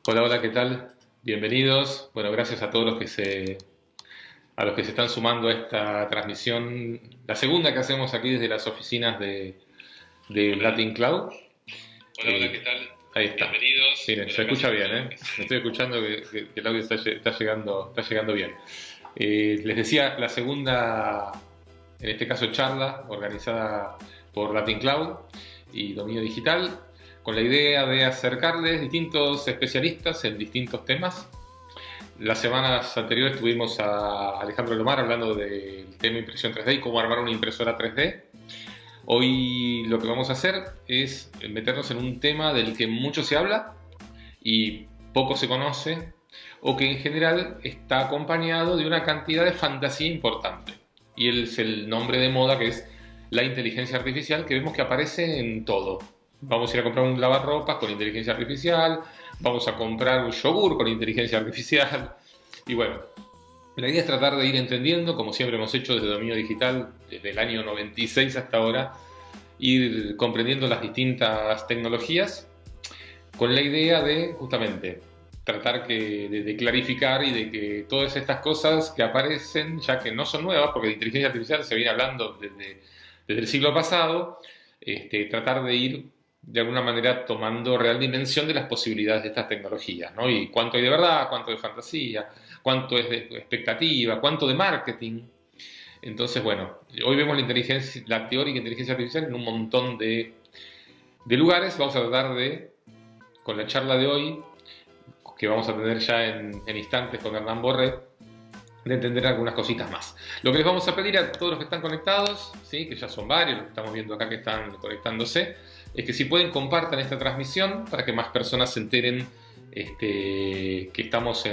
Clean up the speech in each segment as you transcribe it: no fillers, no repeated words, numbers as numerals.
Hola, hola, ¿qué tal? Bienvenidos. Bueno, gracias a todos a los que se están sumando a esta transmisión, la segunda que hacemos aquí desde las oficinas de Latin Cloud. Hola, hola, ¿qué tal? Ahí está. Bienvenidos. Miren, se escucha bien, ¿eh? Me estoy escuchando que el audio está llegando bien. Les decía, la segunda, en este caso, charla organizada por Latin Cloud y Dominio Digital, con la idea de acercarles distintos especialistas en distintos temas. Las semanas anteriores tuvimos a Alejandro Lomar hablando del tema impresión 3D y cómo armar una impresora 3D. Hoy lo que vamos a hacer es meternos en un tema del que mucho se habla y poco se conoce, o que en general está acompañado de una cantidad de fantasía importante. Y es el nombre de moda, que es la inteligencia artificial, que vemos que aparece en todo. Vamos a ir a comprar un lavarropas con inteligencia artificial, vamos a comprar un yogur con inteligencia artificial. Y bueno, la idea es tratar de ir entendiendo, como siempre hemos hecho desde Dominio Digital, desde el año 96 hasta ahora, ir comprendiendo las distintas tecnologías, con la idea de justamente tratar de clarificar y de que todas estas cosas que aparecen, ya que no son nuevas, porque de inteligencia artificial se viene hablando desde el siglo pasado, tratar de ir de alguna manera tomando real dimensión de las posibilidades de estas tecnologías, ¿no? Y cuánto hay de verdad, cuánto de fantasía, cuánto es de expectativa, cuánto de marketing. Entonces, bueno, hoy vemos la teórica inteligencia artificial en un montón de lugares. Vamos a tratar con la charla de hoy, que vamos a tener ya en instantes con Hernán Borré, de entender algunas cositas más. Lo que les vamos a pedir a todos los que están conectados, ¿sí? Que ya son varios, los que estamos viendo acá que están conectándose, es que si pueden compartan esta transmisión para que más personas se enteren que estamos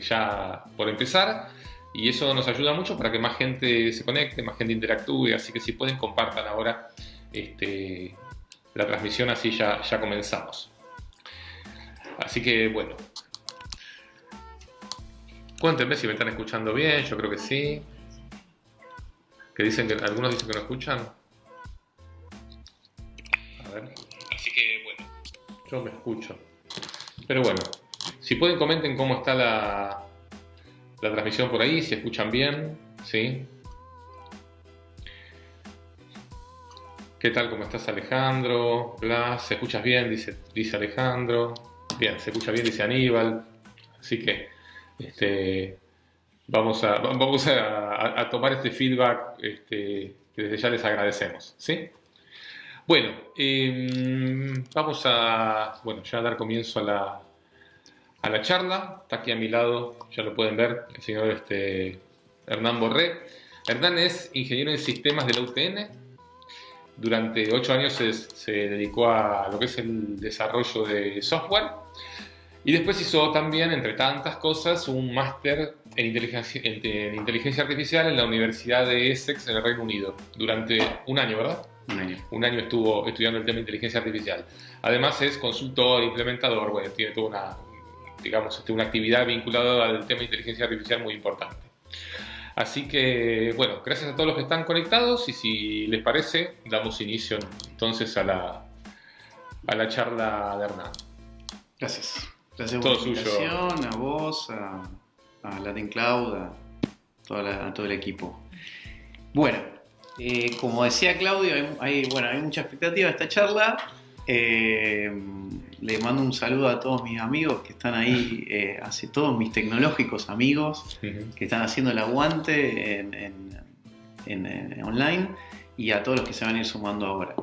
ya por empezar, y eso nos ayuda mucho para que más gente se conecte, más gente interactúe, así que si pueden compartan ahora la transmisión, así ya comenzamos. Así que bueno, cuéntenme si me están escuchando bien, yo creo que sí. Algunos dicen que no escuchan. A ver. Así que bueno. Yo me escucho. Pero bueno, si pueden comenten cómo está la transmisión por ahí, si escuchan bien, ¿sí? ¿Qué tal? ¿Cómo estás, Alejandro? Blas, ¿se escuchas bien? Dice Alejandro. Bien, se escucha bien, dice Aníbal. Así que vamos a tomar este feedback que desde ya les agradecemos, ¿sí? Bueno, vamos a dar comienzo a la charla. Está aquí a mi lado, ya lo pueden ver, el señor Hernán Borré. Hernán es ingeniero en sistemas de la UTN. Durante 8 años se dedicó a lo que es el desarrollo de software. Y después hizo también, entre tantas cosas, un máster en inteligencia artificial en la Universidad de Essex, en el Reino Unido, durante un año, ¿verdad? Un año estuvo estudiando el tema de inteligencia artificial. Además es consultor, implementador, bueno, tiene toda una actividad vinculada al tema de inteligencia artificial muy importante. Así que, bueno, gracias a todos los que están conectados, y si les parece, damos inicio entonces a la charla de Hernán. Gracias. Gracias por la invitación, a vos, a Latin Cloud, a todo el equipo. Bueno, como decía Claudio, hay mucha expectativa de esta charla. Le mando un saludo a todos mis amigos que están ahí, todos mis tecnológicos amigos que están haciendo el aguante en online, y a todos los que se van a ir sumando ahora.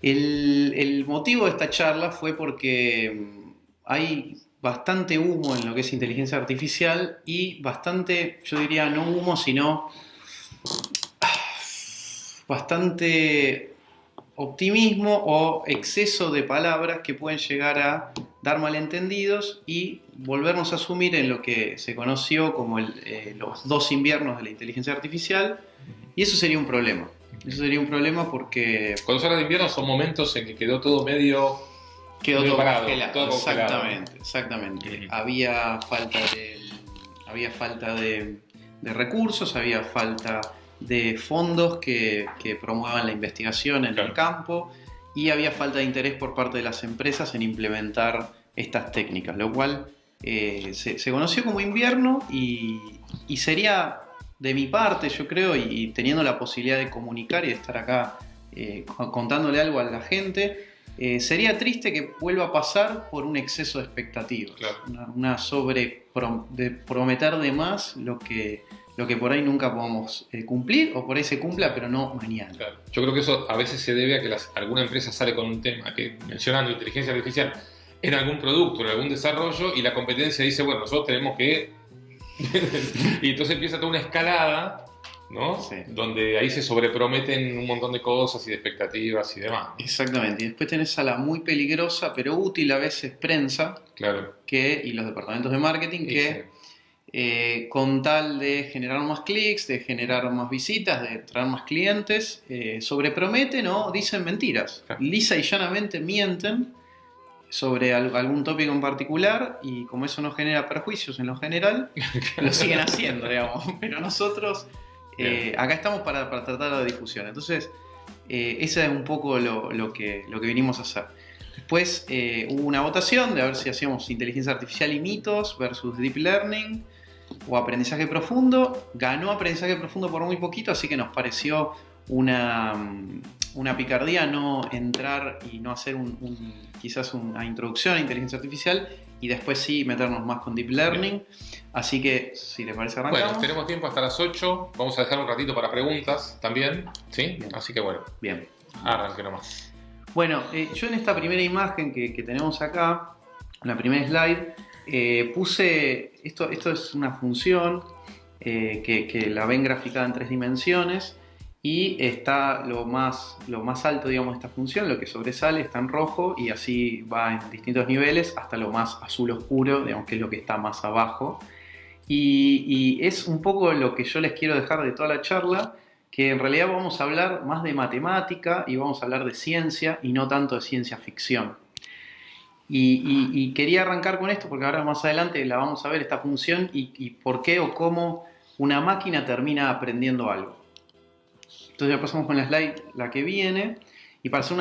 El motivo de esta charla fue porque hay bastante humo en lo que es inteligencia artificial, y bastante, yo diría no humo, sino bastante optimismo o exceso de palabras que pueden llegar a dar malentendidos y volvernos a asumir en lo que se conoció como los 2 inviernos de la inteligencia artificial, y eso sería un problema. Eso sería un problema porque... Cuando se habla de invierno son momentos en que quedó todo medio parado, todo exactamente. Había falta de recursos, había falta de fondos que promuevan la investigación en el campo, y había falta de interés por parte de las empresas en implementar estas técnicas, lo cual se conoció como invierno y sería de mi parte, yo creo, y teniendo la posibilidad de comunicar y de estar acá contándole algo a la gente, sería triste que vuelva a pasar por un exceso de expectativas, Claro. una de prometer de más lo que por ahí nunca podamos cumplir, o por ahí se cumpla, pero no mañana. Claro. Yo creo que eso a veces se debe a que alguna empresa sale con un tema que mencionando inteligencia artificial en algún producto, en algún desarrollo, y la competencia dice, bueno, nosotros tenemos que... y entonces empieza toda una escalada, ¿no? Sí. Donde ahí se sobreprometen un montón de cosas y de expectativas y demás. Exactamente, y después tenés a la muy peligrosa, pero útil a veces prensa, Claro. y los departamentos de marketing que... con tal de generar más clics, de generar más visitas, de traer más clientes, sobreprometen o dicen mentiras. Claro. Lisa y llanamente mienten sobre algún tópico en particular, y como eso no genera perjuicios en lo general, lo siguen haciendo, digamos. Pero nosotros acá estamos para tratar la difusión. Entonces, esa es un poco lo que vinimos a hacer. Después hubo una votación de a ver si hacíamos inteligencia artificial y mitos versus deep learning o aprendizaje profundo. Ganó aprendizaje profundo por muy poquito, así que nos pareció una picardía no entrar y no hacer quizás una introducción a inteligencia artificial y después sí meternos más con deep learning. Bien. Así que, si les parece, arrancamos. Bueno, tenemos tiempo hasta las 8. Vamos a dejar un ratito para preguntas también, ¿sí? Bien. Así que bueno, bien. Arranque nomás. Bueno, yo en esta primera imagen que tenemos acá, la primera slide, puse, esto es una función que la ven graficada en 3 dimensiones y está lo más alto, digamos, de esta función, lo que sobresale está en rojo y así va en distintos niveles hasta lo más azul oscuro, digamos, que es lo que está más abajo. Y es un poco lo que yo les quiero dejar de toda la charla, que en realidad vamos a hablar más de matemática y vamos a hablar de ciencia y no tanto de ciencia ficción. Y quería arrancar con esto porque ahora más adelante la vamos a ver, esta función y por qué o cómo una máquina termina aprendiendo algo. Entonces ya pasamos con la slide, la que viene, y para hacer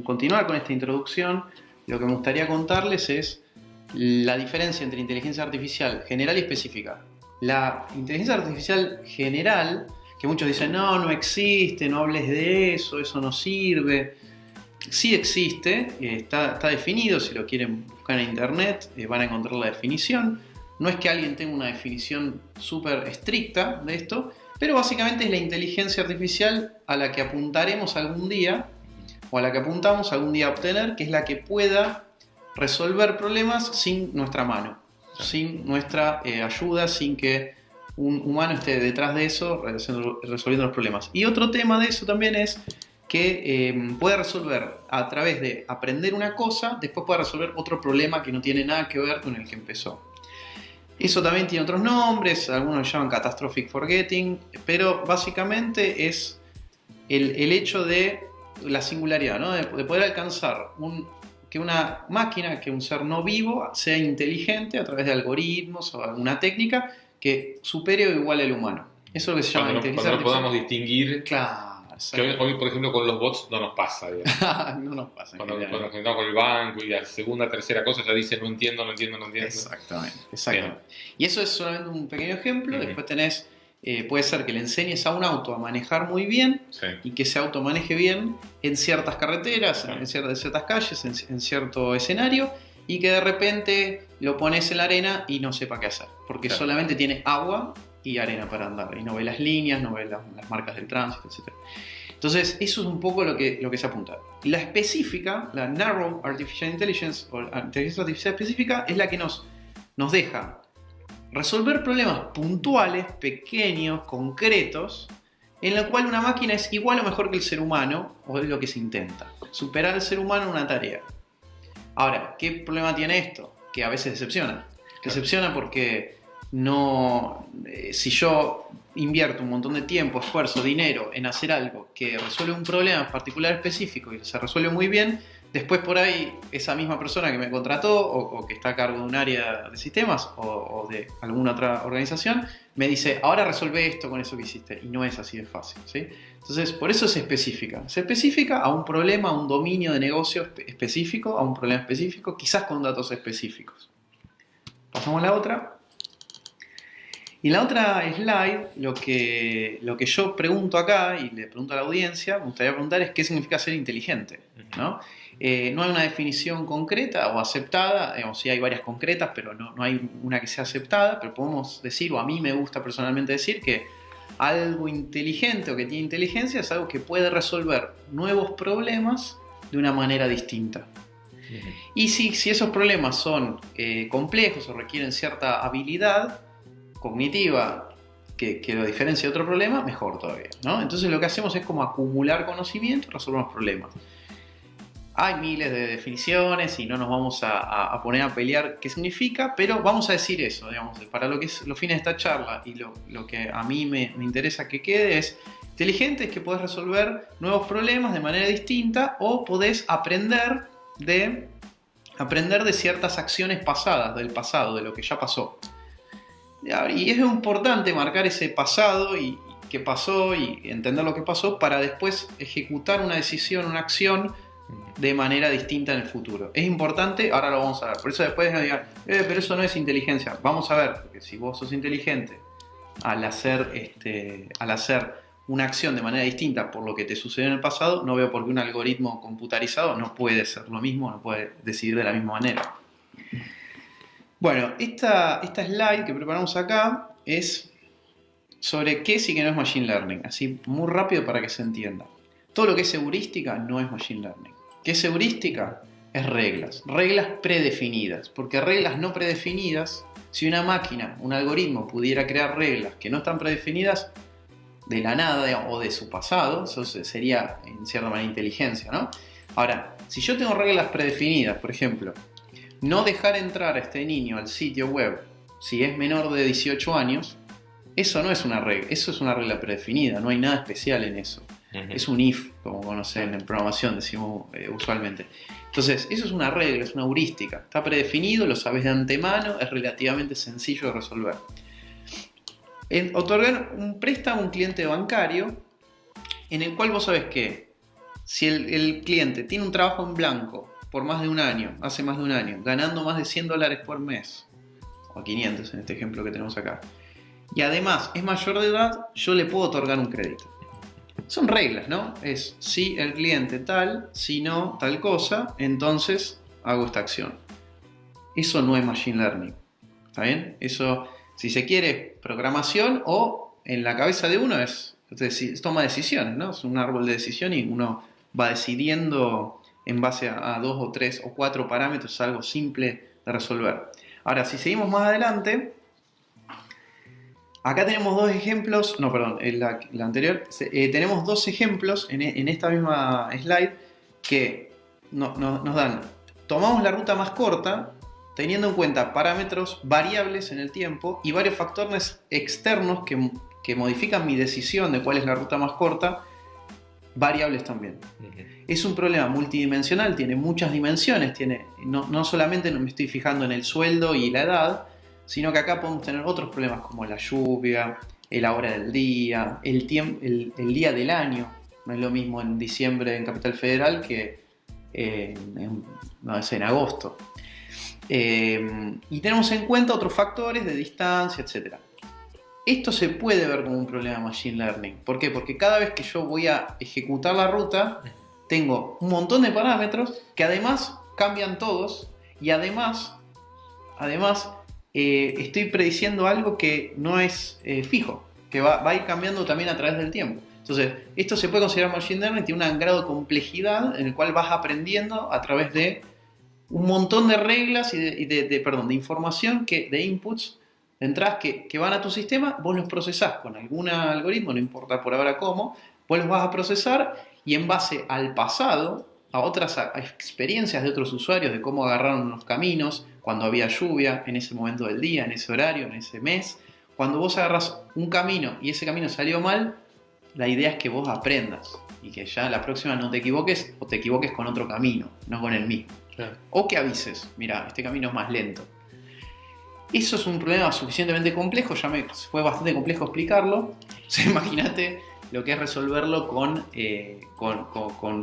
continuar con esta introducción, lo que me gustaría contarles es la diferencia entre inteligencia artificial general y específica. La inteligencia artificial general, que muchos dicen, no existe, no hables de eso no sirve. Sí existe, está definido, si lo quieren buscar en internet van a encontrar la definición. No es que alguien tenga una definición súper estricta de esto, pero básicamente es la inteligencia artificial a la que apuntaremos algún día, o a la que apuntamos algún día a obtener, que es la que pueda resolver problemas sin nuestra mano, sin nuestra ayuda, sin que un humano esté detrás de eso resolviendo los problemas. Y otro tema de eso también es que puede resolver a través de aprender una cosa, después puede resolver otro problema que no tiene nada que ver con el que empezó. Eso también tiene otros nombres, algunos lo llaman catastrophic forgetting, pero básicamente es el hecho de la singularidad, ¿no? de poder alcanzar que una máquina, que un ser no vivo sea inteligente a través de algoritmos o alguna técnica que supere o iguale al humano. Eso es lo que se llama inteligencia artificial. Cuando no podamos distinguir. Claro. Que hoy, por ejemplo, con los bots no nos pasa. No nos pasa. Cuando nos conectamos con el banco y la segunda, tercera cosa ya dice no entiendo. Exactamente. Y eso es solamente un pequeño ejemplo. Después tenés, puede ser que le enseñes a un auto a manejar muy bien, sí, y que ese auto maneje bien en ciertas carreteras, en ciertas calles, en cierto escenario, y que de repente lo pones en la arena y no sepa qué hacer, porque solamente tiene agua y arena para andar, y no ve las líneas, no ve las marcas del tránsito, etc. Entonces, eso es un poco lo que se apunta. Y la específica, la Narrow Artificial Intelligence, o inteligencia artificial específica, es la que nos deja resolver problemas puntuales, pequeños, concretos, en la cual una máquina es igual o mejor que el ser humano, o es lo que se intenta, superar al ser humano en una tarea. Ahora, ¿qué problema tiene esto? Que a veces decepciona. Decepciona porque si yo invierto un montón de tiempo, esfuerzo, dinero en hacer algo que resuelve un problema particular específico y se resuelve muy bien, Después por ahí, esa misma persona que me contrató o que está a cargo de un área de sistemas o de alguna otra organización, me dice, ahora resolvé esto con eso que hiciste. Y no es así de fácil, ¿sí? Entonces, por eso se especifica. Se especifica a un problema, a un dominio de negocio específico, a un problema específico, quizás con datos específicos. Pasamos a la otra. Y en la otra slide, lo que yo pregunto acá, y le pregunto a la audiencia, me gustaría preguntar es qué significa ser inteligente, ¿no? No hay una definición concreta o aceptada, digamos, sí hay varias concretas, pero no hay una que sea aceptada, pero podemos decir, o a mí me gusta personalmente decir, que algo inteligente o que tiene inteligencia es algo que puede resolver nuevos problemas de una manera distinta. Y si esos problemas son complejos o requieren cierta habilidad cognitiva que lo diferencia de otro problema, mejor todavía, ¿no? Entonces lo que hacemos es como acumular conocimiento y resolver los problemas. Hay miles de definiciones y no nos vamos a poner a pelear qué significa, pero vamos a decir eso, digamos, para lo que es los fines de esta charla y lo que a mí me interesa que quede es: inteligente es que podés resolver nuevos problemas de manera distinta o podés aprender de ciertas acciones pasadas, del pasado, de lo que ya pasó. Y es importante marcar ese pasado y qué pasó y entender lo que pasó para después ejecutar una decisión, una acción de manera distinta en el futuro. Es importante, ahora lo vamos a ver. Por eso después no digan, pero eso no es inteligencia. Vamos a ver, porque si vos sos inteligente al hacer una acción de manera distinta por lo que te sucedió en el pasado, no veo por qué un algoritmo computarizado no puede ser lo mismo, no puede decidir de la misma manera. Bueno, esta slide que preparamos acá es sobre qué es y qué no es Machine Learning. Así, muy rápido para que se entienda. Todo lo que es heurística no es Machine Learning. ¿Qué es heurística? Es reglas predefinidas. Porque reglas no predefinidas, si una máquina, un algoritmo pudiera crear reglas que no están predefinidas de la nada, digamos, o de su pasado, eso sería en cierta manera inteligencia, ¿no? Ahora, si yo tengo reglas predefinidas, por ejemplo, no dejar entrar a este niño al sitio web si es menor de 18 años, eso no es una regla, eso es una regla predefinida, no hay nada especial en eso. Es un if, como conocen en programación, decimos usualmente. Entonces, eso es una regla, es una heurística. Está predefinido, lo sabes de antemano, es relativamente sencillo de resolver. Otorgar un préstamo a un cliente bancario en el cual vos sabés que si el cliente tiene un trabajo en blanco por más de un año, hace más de un año, ganando más de $100 por mes, o 500 en este ejemplo que tenemos acá, y además es mayor de edad, yo le puedo otorgar un crédito. Son reglas, ¿no? Es si el cliente tal, si no tal cosa, entonces hago esta acción. Eso no es Machine Learning, ¿está bien? Eso, si se quiere, programación o en la cabeza de uno es toma decisiones, ¿no? Es un árbol de decisión y uno va decidiendo en base a 2 o 3 o 4 parámetros, es algo simple de resolver. Ahora, si seguimos más adelante, acá tenemos dos ejemplos, no, perdón, la anterior, tenemos dos ejemplos en esta misma slide que nos dan, tomamos la ruta más corta, teniendo en cuenta parámetros variables en el tiempo y varios factores externos que modifican mi decisión de cuál es la ruta más corta, variables también. Es un problema multidimensional, tiene muchas dimensiones, no solamente me estoy fijando en el sueldo y la edad, sino que acá podemos tener otros problemas como la lluvia, la hora del día, el día del año. No es lo mismo en diciembre en Capital Federal que en agosto. Y tenemos en cuenta otros factores de distancia, etc. Esto se puede ver como un problema de Machine Learning. ¿Por qué? Porque cada vez que yo voy a ejecutar la ruta, tengo un montón de parámetros que además cambian todos y además estoy prediciendo algo que no es fijo, que va a ir cambiando también a través del tiempo. Entonces, esto se puede considerar Machine Learning, tiene un grado de complejidad en el cual vas aprendiendo a través de un montón de reglas y de información, de inputs, de entradas que van a tu sistema, vos los procesás con algún algoritmo, no importa por ahora cómo, vos los vas a procesar y en base al pasado, a otras experiencias de otros usuarios de cómo agarraron los caminos, cuando había lluvia, en ese momento del día, en ese horario, en ese mes, cuando vos agarras un camino y ese camino salió mal, la idea es que vos aprendas y que ya la próxima no te equivoques o te equivoques con otro camino, no con el mismo. Claro. O que avises, mira, este camino es más lento. Eso es un problema suficientemente complejo, fue bastante complejo explicarlo. O sea, imagínate lo que es resolverlo con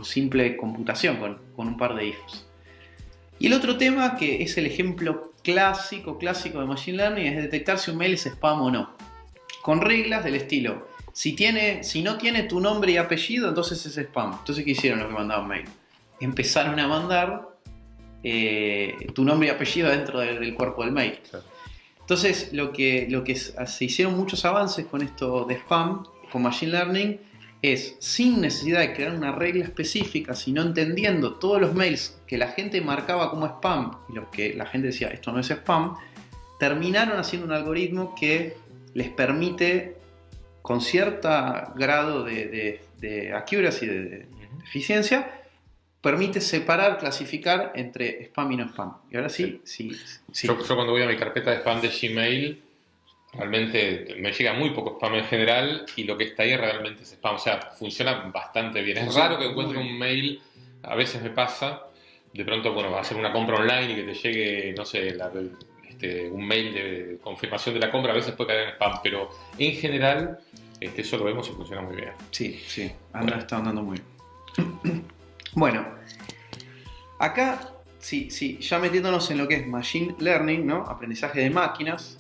simple computación, con un par de ifs. Y el otro tema, que es el ejemplo clásico de Machine Learning, es detectar si un mail es spam o no. Con reglas del estilo, si no tiene tu nombre y apellido, entonces es spam. Entonces, ¿qué hicieron los que mandaban mail? Empezaron a mandar tu nombre y apellido dentro del cuerpo del mail. Claro. Entonces, lo que se hicieron muchos avances con esto de spam, con Machine Learning, es sin necesidad de crear una regla específica, sino entendiendo todos los mails que la gente marcaba como spam y los que la gente decía esto no es spam, terminaron haciendo un algoritmo que les permite, con cierto grado de accuracy, de eficiencia, permite separar, clasificar entre spam y no spam. Y ahora sí. Yo cuando voy a mi carpeta de spam de Gmail, realmente me llega muy poco spam en general y lo que está ahí realmente es spam. O sea, funciona bastante bien. Es raro que encuentre un mail, a veces me pasa, de pronto, va a hacer una compra online y que te llegue, no sé, un mail de confirmación de la compra, a veces puede caer en spam, pero en general eso lo vemos y funciona muy bien. Sí, está andando muy bien. Bueno, acá, sí, ya metiéndonos en lo que es Machine Learning, ¿no? Aprendizaje de máquinas,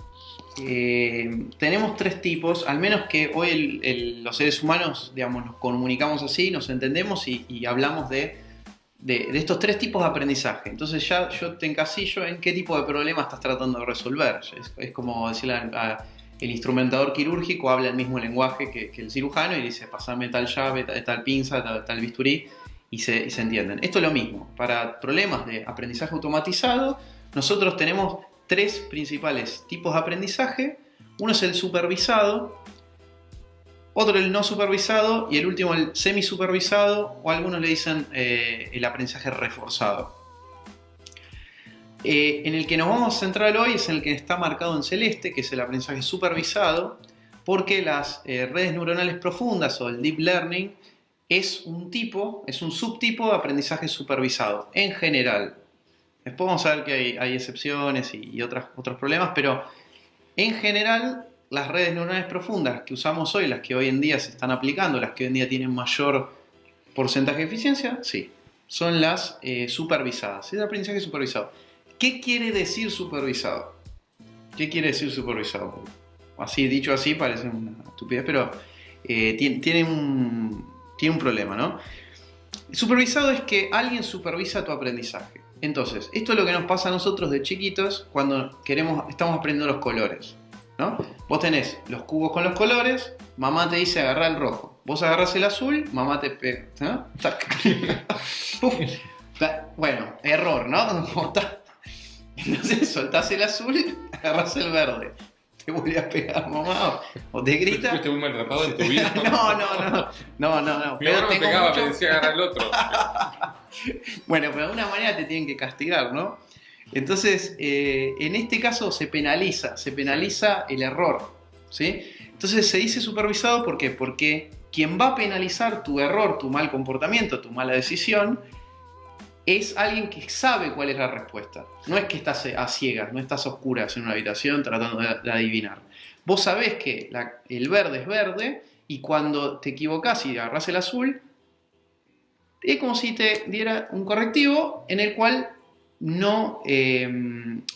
tenemos tres tipos, al menos que hoy los seres humanos, digamos, nos comunicamos así, nos entendemos y hablamos de estos tres tipos de aprendizaje. Entonces ya yo te encasillo en qué tipo de problema estás tratando de resolver. Es como decirle el instrumentador quirúrgico habla el mismo lenguaje que el cirujano y dice, pasame tal llave, tal pinza, tal bisturí, y se entienden. Esto es lo mismo. Para problemas de aprendizaje automatizado, nosotros tenemos tres principales tipos de aprendizaje. Uno es el supervisado, otro el no supervisado y el último el semisupervisado, o algunos le dicen el aprendizaje reforzado. En el que nos vamos a centrar hoy es en el que está marcado en celeste, que es el aprendizaje supervisado, porque las redes neuronales profundas o el deep learning es un subtipo de aprendizaje supervisado en general. Después vamos a ver que hay excepciones y otros problemas, pero en general las redes neuronales profundas que usamos hoy, las que hoy en día se están aplicando, las que hoy en día tienen mayor porcentaje de eficiencia, sí, son las supervisadas. Es el aprendizaje supervisado. ¿Qué quiere decir supervisado? ¿Qué quiere decir supervisado? Así, dicho así, parece una estupidez, pero tiene un problema, ¿no? Supervisado es que alguien supervisa tu aprendizaje. Entonces, esto es lo que nos pasa a nosotros de chiquitos cuando estamos aprendiendo los colores, ¿no? Vos tenés los cubos con los colores, mamá te dice agarrá el rojo. Vos agarrás el azul, mamá te pega, ¿no? Bueno, error, ¿no? Entonces soltás el azul, agarrás el verde. Te vuelve a pegar mamá o te grita. ¿Fuiste muy maltratado en tu vida? No. Mi mamá me pegaba, me decía agarrar el otro. Bueno, pero de alguna manera te tienen que castigar, ¿no? Entonces, en este caso se penaliza el error, ¿sí? Entonces se dice supervisado, ¿por qué? Porque quien va a penalizar tu error, tu mal comportamiento, tu mala decisión, es alguien que sabe cuál es la respuesta. No es que estás a ciegas, no estás a oscuras en una habitación tratando de adivinar. Vos sabés que el verde es verde y cuando te equivocás y agarrás el azul, es como si te diera un correctivo en el cual no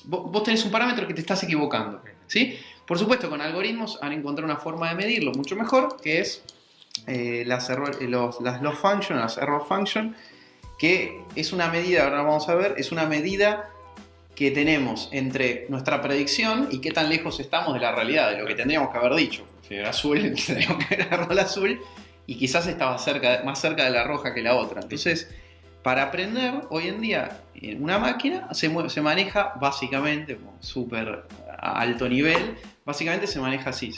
vos tenés un parámetro que te estás equivocando, ¿sí? Por supuesto, con algoritmos han encontrado una forma de medirlo mucho mejor, que es las loss function, las error function, que es una medida, ahora vamos a ver, es una medida que tenemos entre nuestra predicción y qué tan lejos estamos de la realidad, de lo que tendríamos que haber dicho. Si era azul, tendríamos que haber agarrado el azul y quizás estaba más cerca de la roja que la otra. Entonces, para aprender, hoy en día, en una máquina se maneja básicamente, como súper alto nivel, básicamente se maneja así,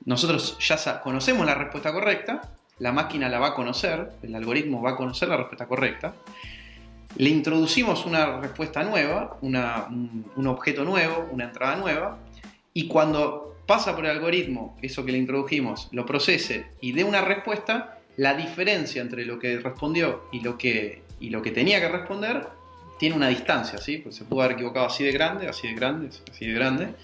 nosotros ya conocemos la respuesta correcta, la máquina la va a conocer, el algoritmo va a conocer la respuesta correcta, le introducimos una respuesta nueva, un objeto nuevo, una entrada nueva, y cuando pasa por el algoritmo, eso que le introdujimos, lo procese y dé una respuesta, la diferencia entre lo que respondió y lo que tenía que responder tiene una distancia, ¿sí? Pues se pudo haber equivocado así de grande, así de grande, así de grande.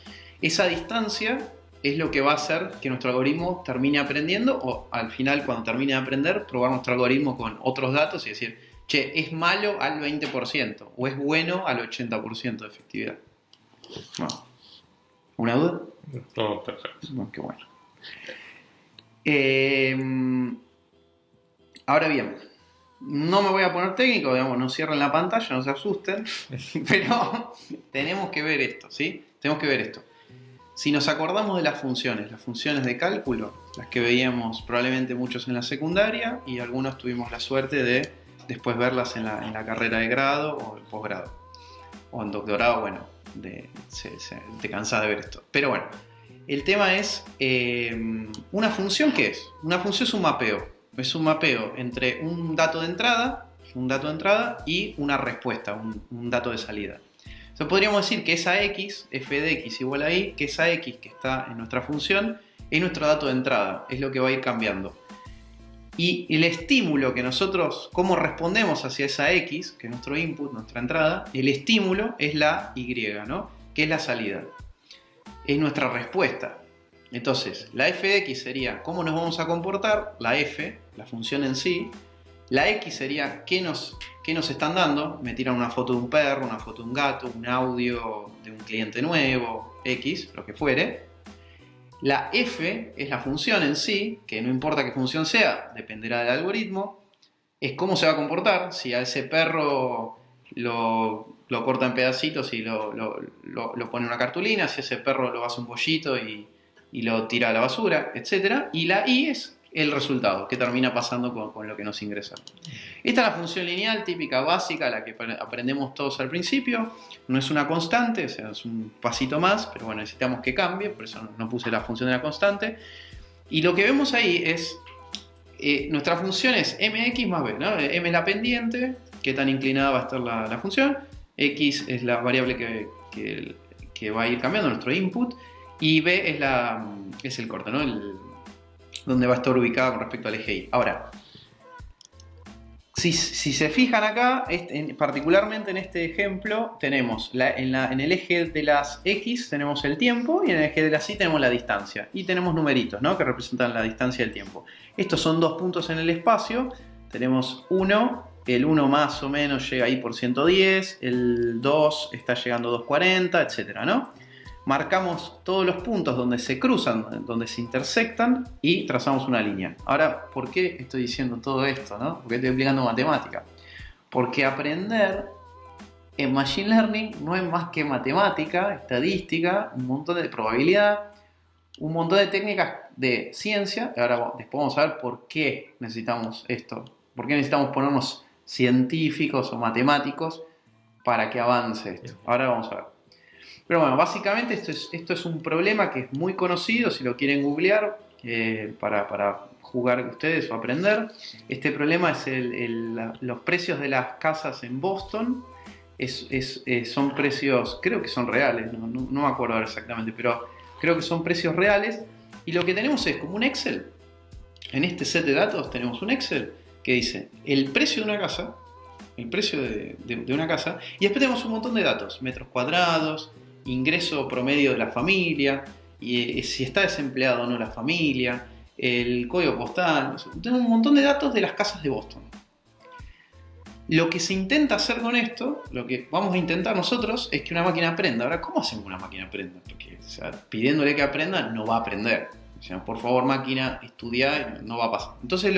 Esa distancia es lo que va a hacer que nuestro algoritmo termine aprendiendo, o al final, cuando termine de aprender, probar nuestro algoritmo con otros datos y decir, che, es malo al 20% o es bueno al 80% de efectividad. Bueno, ¿una duda? Todo perfecto. Bueno, qué bueno. Ahora bien, no me voy a poner técnico, digamos, no cierren la pantalla, no se asusten, pero tenemos que ver esto, ¿sí? Tenemos que ver esto. Si nos acordamos de las funciones de cálculo, las que veíamos probablemente muchos en la secundaria y algunos tuvimos la suerte de después verlas en la carrera de grado o el posgrado. O en doctorado, bueno, te cansás de ver esto. Pero bueno, el tema es, ¿una función qué es? Una función es un mapeo. Es un mapeo entre un dato de entrada y una respuesta, un dato de salida. Entonces podríamos decir que esa x, f de x igual a y, que esa x que está en nuestra función es nuestro dato de entrada, es lo que va a ir cambiando. Y el estímulo que nosotros, cómo respondemos hacia esa x, que es nuestro input, nuestra entrada, el estímulo es la y, ¿no? Que es la salida. Es nuestra respuesta. Entonces, la f de x sería cómo nos vamos a comportar, la f, la función en sí. La x sería qué nos están dando, me tiran una foto de un perro, una foto de un gato, un audio de un cliente nuevo, x, lo que fuere. La f es la función en sí, que no importa qué función sea, dependerá del algoritmo. Es cómo se va a comportar, si a ese perro lo corta en pedacitos y lo pone en una cartulina, si a ese perro lo hace un bollito y lo tira a la basura, etc. Y la y es el resultado, que termina pasando con lo que nos ingresa. Esta es la función lineal típica, básica, la que aprendemos todos al principio. No es una constante, o sea, es un pasito más, pero bueno, necesitamos que cambie, por eso no puse la función de la constante. Y lo que vemos ahí es, nuestra función es mx más b, ¿no? M es la pendiente, qué tan inclinada va a estar la función, x es la variable que va a ir cambiando nuestro input, y b es el corte, ¿no? Donde va a estar ubicada con respecto al eje y. Ahora, si se fijan acá, particularmente en este ejemplo, tenemos en el eje de las x tenemos el tiempo y en el eje de las y tenemos la distancia. Y tenemos numeritos, ¿no? Que representan la distancia y el tiempo. Estos son dos puntos en el espacio. Tenemos 1, el 1 más o menos llega ahí por 110, el 2 está llegando a 240, etc., ¿no? Marcamos todos los puntos donde se cruzan, donde se intersectan y trazamos una línea. Ahora, ¿por qué estoy diciendo todo esto, no? ¿Por qué estoy explicando matemática? Porque aprender en Machine Learning no es más que matemática, estadística, un montón de probabilidad, un montón de técnicas de ciencia. Ahora después vamos a ver por qué necesitamos esto. ¿Por qué necesitamos ponernos científicos o matemáticos para que avance esto? Ahora vamos a ver. Pero bueno, básicamente esto es un problema que es muy conocido, si lo quieren googlear, para jugar ustedes o aprender. Este problema es los precios de las casas en Boston. Son precios, creo que son reales, no me acuerdo ahora exactamente, pero creo que son precios reales. Y lo que tenemos es como un Excel. En este set de datos tenemos un Excel que dice el precio de una casa, el precio de una casa, y después tenemos un montón de datos, metros cuadrados, ingreso promedio de la familia, y si está desempleado o no la familia, el código postal. Tengo un montón de datos de las casas de Boston. Lo que se intenta hacer con esto, lo que vamos a intentar nosotros, es que una máquina aprenda. Ahora, ¿cómo hacemos que una máquina aprenda? Porque, o sea, pidiéndole que aprenda, no va a aprender. O sea, por favor, máquina, estudia, no va a pasar. Entonces,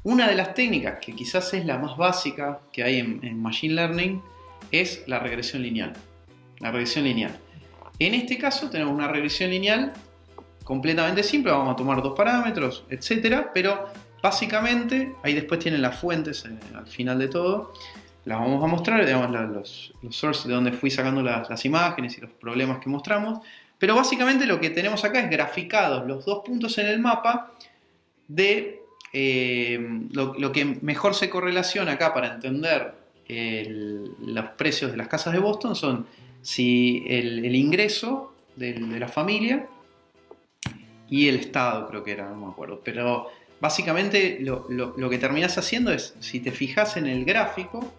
una de las técnicas que quizás es la más básica que hay en Machine Learning es la regresión lineal. La regresión lineal. En este caso tenemos una regresión lineal completamente simple, vamos a tomar dos parámetros, etcétera, pero básicamente, ahí después tienen las fuentes al final de todo, las vamos a mostrar, digamos, los sources de donde fui sacando las imágenes y los problemas que mostramos, pero básicamente lo que tenemos acá es graficados los dos puntos en el mapa de lo que mejor se correlaciona acá para entender los precios de las casas de Boston son si el ingreso de la familia y el estado, creo que era, no me acuerdo. Pero básicamente lo que terminás haciendo es, si te fijas en el gráfico,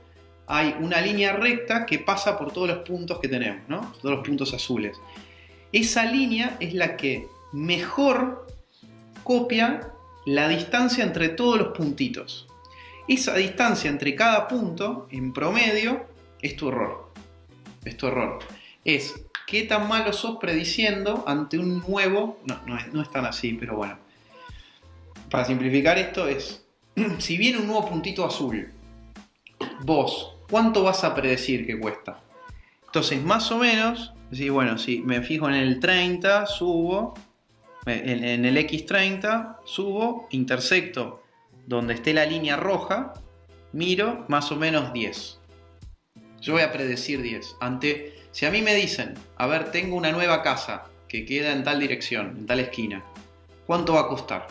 hay una línea recta que pasa por todos los puntos que tenemos, ¿no? Todos los puntos azules. Esa línea es la que mejor copia la distancia entre todos los puntitos. Esa distancia entre cada punto, en promedio, es tu error. Es tu error. Es qué tan malo sos prediciendo ante un nuevo... No es tan así, pero bueno. Para simplificar esto es, si viene un nuevo puntito azul, vos, ¿cuánto vas a predecir que cuesta? Entonces, más o menos, decís, bueno, si me fijo en el 30, subo, en el X30, subo, intersecto donde esté la línea roja, miro más o menos 10. Yo voy a predecir 10. Si a mí me dicen, a ver, tengo una nueva casa que queda en tal dirección, en tal esquina, ¿cuánto va a costar?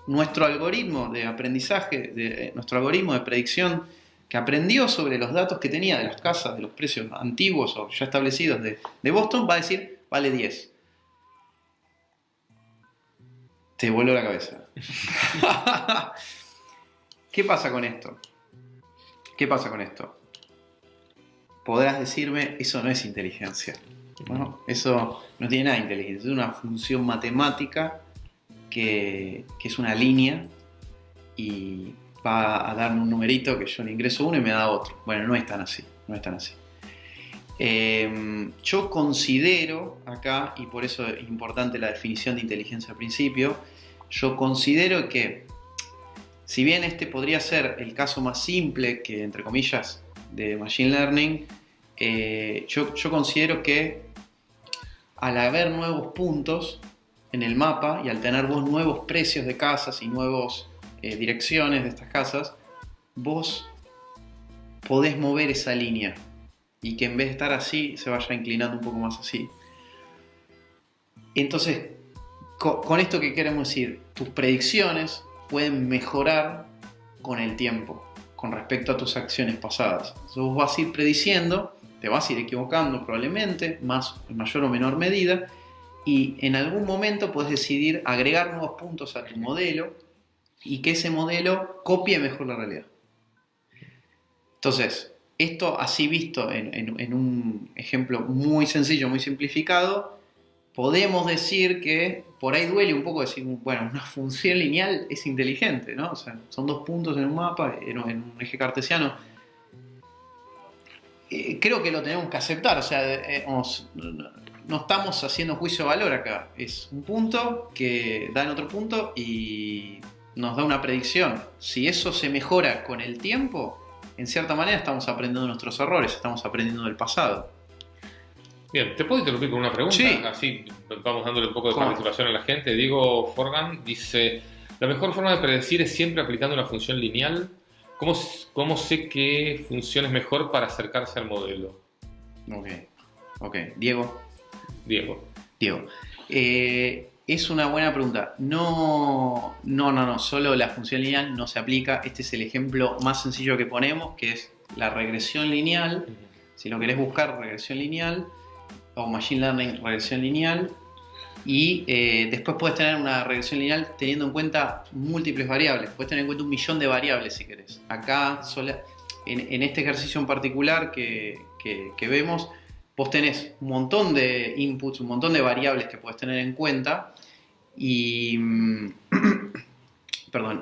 Nuestro algoritmo de aprendizaje, nuestro algoritmo de predicción que aprendió sobre los datos que tenía de las casas, de los precios antiguos o ya establecidos de Boston, va a decir, vale 10. Te voló la cabeza. ¿Qué pasa con esto? ¿Qué pasa con esto? Podrás decirme, eso no es inteligencia, ¿no? Eso no tiene nada de inteligencia, es una función matemática que es una línea y va a darme un numerito que yo le ingreso uno y me da otro. Bueno, no es tan así, no es tan así. Yo considero acá, y por eso es importante la definición de inteligencia al principio, yo considero que, si bien este podría ser el caso más simple que, entre comillas, de Machine Learning, yo considero que al haber nuevos puntos en el mapa y al tener vos nuevos precios de casas y nuevas direcciones de estas casas, vos podés mover esa línea y que en vez de estar así se vaya inclinando un poco más así. Entonces, con esto que queremos decir, tus predicciones pueden mejorar con el tiempo con respecto a tus acciones pasadas. Entonces vos vas a ir prediciendo, te vas a ir equivocando probablemente, en mayor o menor medida, y en algún momento puedes decidir agregar nuevos puntos a tu modelo y que ese modelo copie mejor la realidad. Entonces, esto así visto en un ejemplo muy sencillo, muy simplificado, podemos decir que por ahí duele un poco decir, bueno, una función lineal es inteligente, ¿no? O sea, son dos puntos en un mapa, en un eje cartesiano. Creo que lo tenemos que aceptar, o sea, no estamos haciendo juicio de valor acá. Es un punto que da en otro punto y nos da una predicción. Si eso se mejora con el tiempo, en cierta manera estamos aprendiendo nuestros errores, estamos aprendiendo del pasado. Bien, ¿te puedo interrumpir con una pregunta? Sí. Así vamos dándole un poco de participación a la gente. Diego Forgan dice, la mejor forma de predecir es siempre aplicando una función lineal. ¿Cómo sé qué función es mejor para acercarse al modelo? Ok. Diego. Es una buena pregunta. No, solo la función lineal no se aplica. Este es el ejemplo más sencillo que ponemos, que es la regresión lineal. Si lo querés buscar, regresión lineal, o Machine Learning, regresión lineal, y después puedes tener una regresión lineal teniendo en cuenta múltiples variables. Puedes tener en cuenta 1.000.000 de variables si querés. Acá, en este ejercicio en particular que vemos, vos tenés un montón de inputs, un montón de variables que podés tener en cuenta y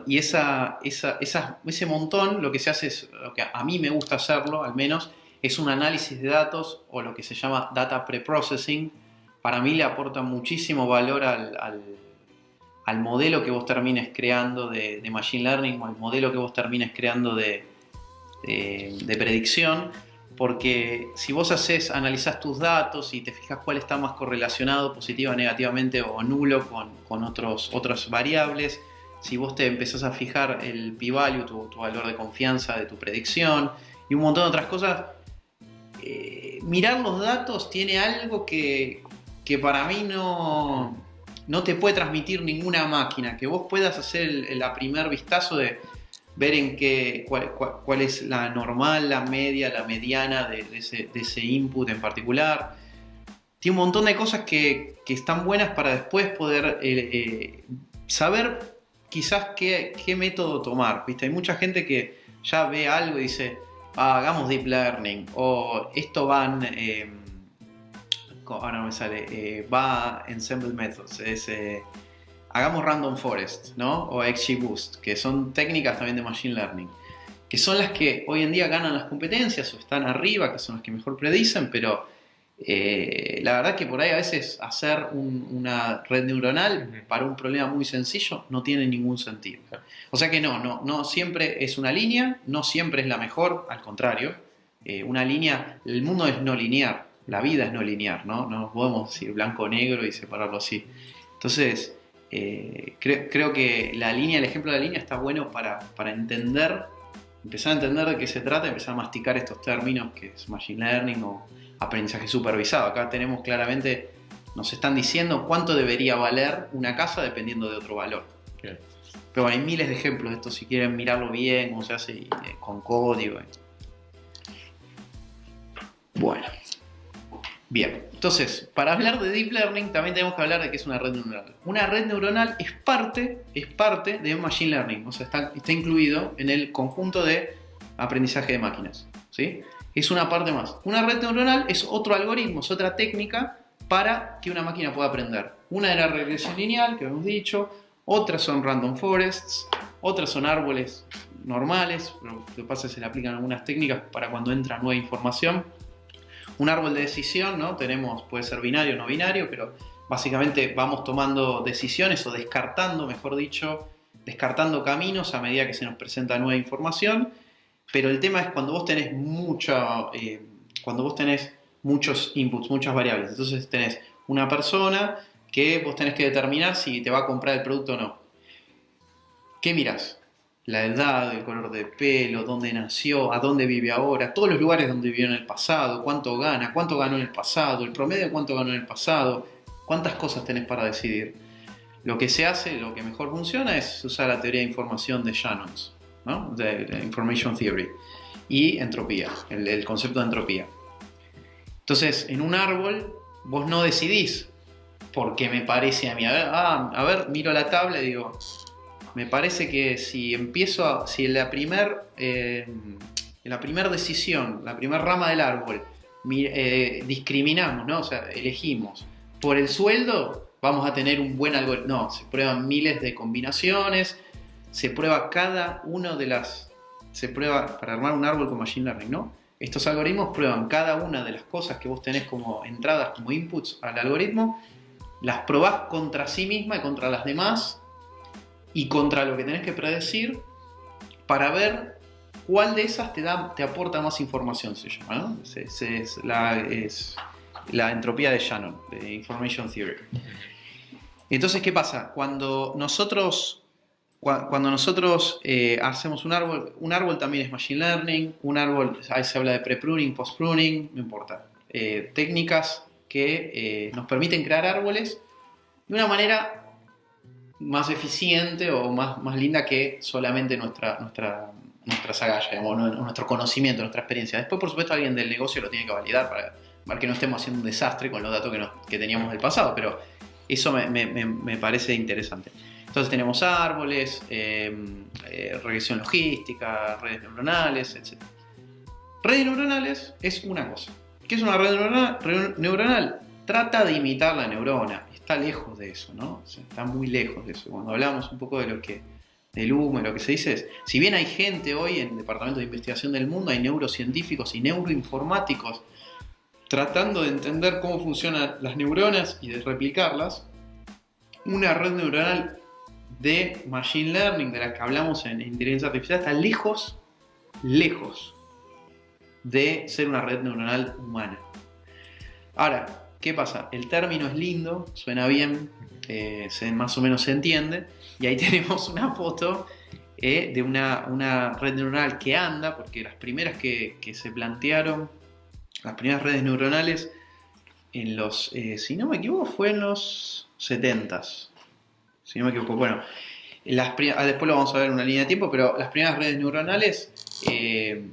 ese montón lo que se hace es, lo que a mí me gusta hacerlo al menos, es un análisis de datos o lo que se llama data preprocessing. Para mí le aporta muchísimo valor al modelo que vos termines creando de Machine Learning o al modelo que vos termines creando de predicción. Porque si vos analizás tus datos y te fijas cuál está más correlacionado positiva, negativamente o nulo con otras variables, si vos te empezás a fijar el p-value, tu valor de confianza de tu predicción y un montón de otras cosas, mirar los datos tiene algo que para mí no te puede transmitir ninguna máquina, que vos puedas hacer el primer vistazo de ver cuál es la normal, la media, la mediana de ese input en particular. tiene un montón de cosas que están buenas para después poder saber quizás qué método tomar, ¿viste? Hay mucha gente que ya ve algo y dice, hagamos deep learning, o esto ahora no me sale, va ensemble methods, hagamos random forest, ¿no? O XGBoost, que son técnicas también de machine learning, que son las que hoy en día ganan las competencias o están arriba, que son las que mejor predicen, pero la verdad que por ahí a veces hacer una red neuronal para un problema muy sencillo no tiene ningún sentido. O sea que no siempre es una línea, no siempre es la mejor, al contrario. Una línea, el mundo es no lineal, la vida es no lineal, ¿no? No podemos decir blanco o negro y separarlo así. Entonces, creo que el ejemplo de la línea está bueno para entender, empezar a entender de qué se trata, empezar a masticar estos términos que es machine learning o aprendizaje supervisado. Acá tenemos claramente, nos están diciendo cuánto debería valer una casa dependiendo de otro valor. Bien. Pero hay miles de ejemplos de esto si quieren mirarlo bien, cómo se hace con código. Bueno. Bien, entonces, para hablar de Deep Learning también tenemos que hablar de qué es una red neuronal. Una red neuronal es parte de Machine Learning, o sea, está incluido en el conjunto de aprendizaje de máquinas, ¿sí? Es una parte más. Una red neuronal es otro algoritmo, es otra técnica para que una máquina pueda aprender. Una era regresión lineal, que hemos dicho, otras son random forests, otras son árboles normales, pero lo que pasa es que se le aplican algunas técnicas para cuando entra nueva información. Un árbol de decisión, ¿no? Puede ser binario o no binario, pero básicamente vamos tomando decisiones o descartando, mejor dicho, descartando caminos a medida que se nos presenta nueva información. Pero el tema es cuando vos tenés muchos inputs, muchas variables. Entonces tenés una persona que vos tenés que determinar si te va a comprar el producto o no. ¿Qué mirás? La edad, el color de pelo, dónde nació, a dónde vive ahora, todos los lugares donde vivió en el pasado, cuánto gana, cuánto ganó en el pasado, el promedio de cuánto ganó en el pasado, cuántas cosas tenés para decidir. Lo que se hace, lo que mejor funciona es usar la teoría de información de Shannon, ¿no? De Information Theory, y entropía, el concepto de entropía. Entonces, en un árbol, vos no decidís porque me parece a mí. A ver, miro la tabla y digo, me parece que si en la primera decisión, la primera rama del árbol, discriminamos, ¿no? O sea, elegimos por el sueldo, vamos a tener un buen algoritmo. No, se prueban miles de combinaciones, se prueba para armar un árbol con Machine Learning, ¿no? Estos algoritmos prueban cada una de las cosas que vos tenés como entradas, como inputs al algoritmo, las probás contra sí misma y contra las demás, y contra lo que tenés que predecir para ver cuál de esas te aporta más información, se llama, ¿no? Es la entropía de Shannon, de Information Theory. Entonces, ¿qué pasa? Cuando nosotros hacemos un árbol también es Machine Learning, un árbol, ahí se habla de pre-pruning, post-pruning, no importa. Técnicas que nos permiten crear árboles de una manera más eficiente o más linda que solamente nuestra agallas, digamos, nuestro conocimiento, nuestra experiencia. Después, por supuesto, alguien del negocio lo tiene que validar para ver que no estemos haciendo un desastre con los datos que teníamos del pasado, pero eso me parece interesante. Entonces tenemos árboles, regresión logística, redes neuronales, etc. Redes neuronales es una cosa. ¿Qué es una red neuronal? Trata de imitar la neurona. Está lejos de eso, ¿no? O sea, está muy lejos de eso. Cuando hablamos un poco del humo y lo que se dice es, si bien hay gente hoy en el Departamento de Investigación del Mundo, hay neurocientíficos y neuroinformáticos tratando de entender cómo funcionan las neuronas y de replicarlas, una red neuronal de Machine Learning, de la que hablamos en inteligencia artificial, está lejos de ser una red neuronal humana. Ahora, ¿qué pasa? El término es lindo, suena bien, más o menos se entiende, y ahí tenemos una foto de una red neuronal que anda, porque las primeras que se plantearon, las primeras redes neuronales, si no me equivoco, fue en los 70s. Si no me equivoco, bueno, después lo vamos a ver en una línea de tiempo, pero las primeras redes neuronales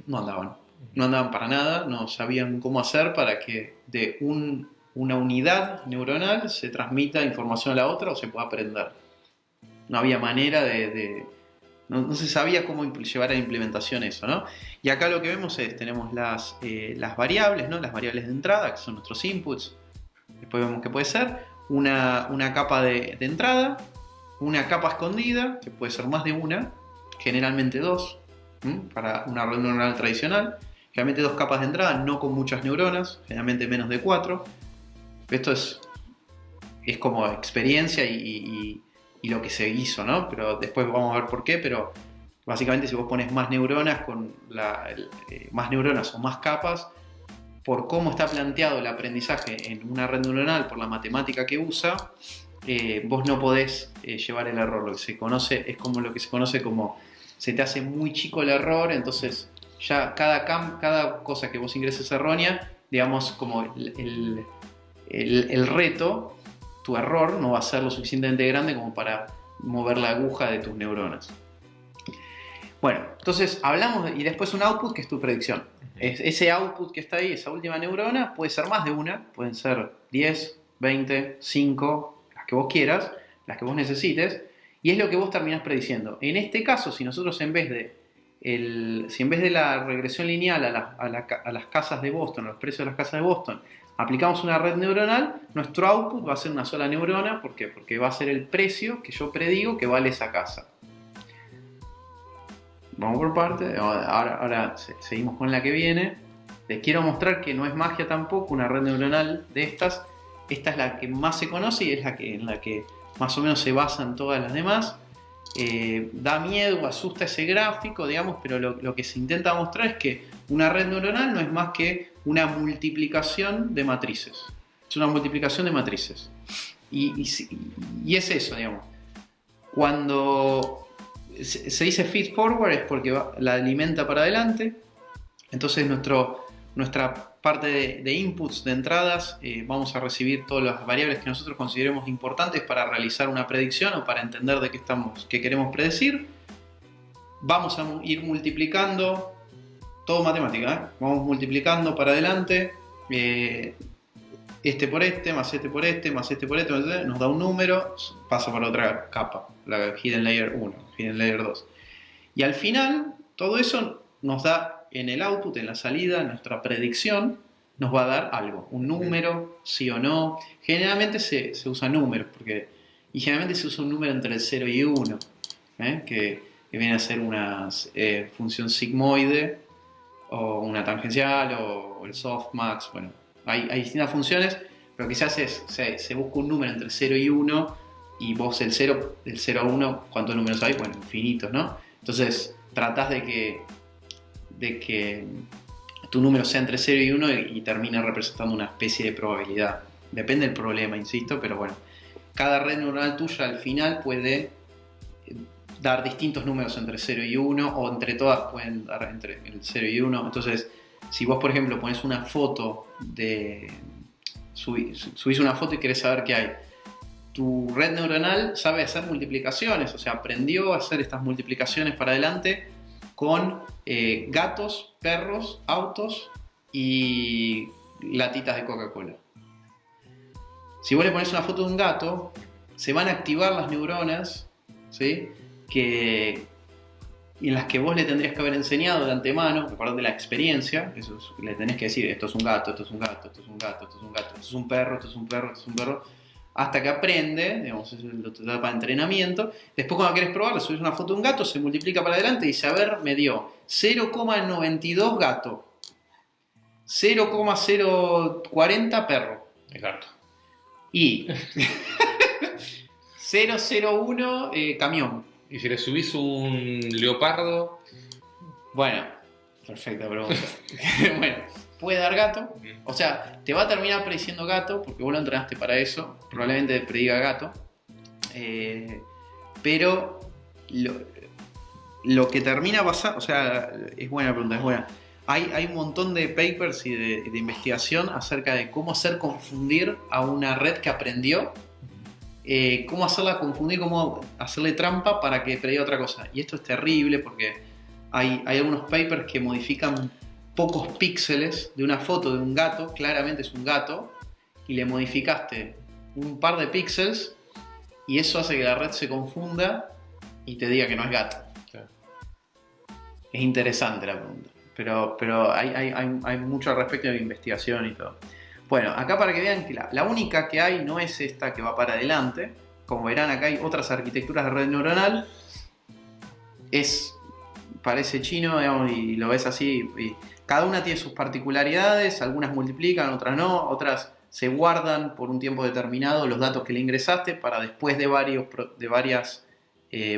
no andaban para nada, no sabían cómo hacer para que de un una unidad neuronal se transmita información a la otra o se pueda aprender. No había manera no se sabía cómo llevar a la implementación eso, ¿no? Y acá lo que vemos es, tenemos las variables, ¿no? Las variables de entrada, que son nuestros inputs. Después vemos que puede ser una capa de entrada, una capa escondida, que puede ser más de una, generalmente dos, para una red neuronal tradicional. Generalmente 2 capas de entrada, no con muchas neuronas, generalmente menos de 4. Esto es como experiencia y lo que se hizo, ¿no? Pero después vamos a ver por qué, pero básicamente si vos pones más neuronas más neuronas o más capas, por cómo está planteado el aprendizaje en una red neuronal, por la matemática que usa, vos no podés llevar el error. Lo que se conoce es como lo que se conoce como se te hace muy chico el error, entonces ya cada cosa que vos ingreses errónea, digamos, como el reto, tu error no va a ser lo suficientemente grande como para mover la aguja de tus neuronas. Bueno, entonces hablamos y después un output que es tu predicción. Ese output que está ahí, esa última neurona, puede ser más de una, pueden ser 10, 20, 5, las que vos quieras, las que vos necesites, y es lo que vos terminás prediciendo. En este caso, si nosotros en vez de la regresión lineal a las casas de Boston, a los precios de las casas de Boston, aplicamos una red neuronal, nuestro output va a ser una sola neurona. ¿Por qué? Porque va a ser el precio que yo predigo que vale esa casa. Vamos por parte. Ahora seguimos con la que viene. Les quiero mostrar que no es magia tampoco una red neuronal de estas. Esta es la que más se conoce y es en la que más o menos se basan todas las demás. Da miedo, asusta ese gráfico, digamos, pero lo que se intenta mostrar es que una red neuronal no es más que una multiplicación de matrices. Es una multiplicación de matrices. Y es eso, digamos. Cuando se dice feed forward es porque la alimenta para adelante. Entonces nuestra parte de inputs, de entradas, vamos a recibir todas las variables que nosotros consideremos importantes para realizar una predicción o para entender de qué queremos predecir. Vamos a ir multiplicando, todo matemática, ¿eh? Vamos multiplicando para adelante, este por este, más este por este, más este por este, nos da un número, pasa para otra capa, la Hidden Layer 1, Hidden Layer 2. Y al final, todo eso nos da en el output, en la salida, nuestra predicción, nos va a dar algo, un número, sí o no. Generalmente se usa números, y generalmente se usa un número entre el 0 y 1, que viene a ser una función sigmoide, o una tangencial, o el softmax. Bueno, hay distintas funciones, pero quizás se busca un número entre 0 y 1, y vos del 0 a 1, ¿cuántos números hay? Bueno, infinitos, ¿no? Entonces tratás de que tu número sea entre 0 y 1 y termine representando una especie de probabilidad. Depende del problema, insisto, pero bueno, cada red neuronal tuya al final puede dar distintos números entre 0 y 1, o entre todas pueden dar entre el 0 y 1. Entonces, si vos, por ejemplo, pones una foto subís una foto y querés saber qué hay, tu red neuronal sabe hacer multiplicaciones, o sea, aprendió a hacer estas multiplicaciones para adelante con gatos, perros, autos y latitas de Coca-Cola. Si vos le pones una foto de un gato, se van a activar las neuronas, ¿sí? En las que vos le tendrías que haber enseñado de antemano, recordad la experiencia, le tenés que decir, esto es un gato, esto es un gato, esto es un gato, esto es un gato, esto es un perro, esto es un perro, esto es un perro, hasta que aprende, digamos, es la etapa de entrenamiento. Después, cuando querés probarlo, subís una foto de un gato, se multiplica para adelante y dice, a ver, me dio 0,92 gato, 0,040 perro. El gato. Y 001 camión. Y si le subís un leopardo. Bueno, perfecta pregunta. Bueno, puede dar gato. O sea, te va a terminar prediciendo gato porque vos lo entrenaste para eso. Probablemente prediga gato. Pero lo que termina pasando, o sea, es buena pregunta, es buena. Hay un montón de papers y de investigación acerca de cómo hacer confundir a una red que aprendió, cómo hacerla confundir, cómo hacerle trampa para que prediga otra cosa. Y esto es terrible porque hay algunos papers que modifican pocos píxeles de una foto de un gato, claramente es un gato, y le modificaste un par de píxeles y eso hace que la red se confunda y te diga que no es gato. Claro. Es interesante la pregunta, pero hay mucho al respecto de investigación y todo. Bueno, acá para que vean que la única que hay no es esta que va para adelante. Como verán, acá hay otras arquitecturas de red neuronal. Parece chino, digamos, y lo ves así. Y cada una tiene sus particularidades, algunas multiplican, otras no, otras se guardan por un tiempo determinado los datos que le ingresaste para después de varias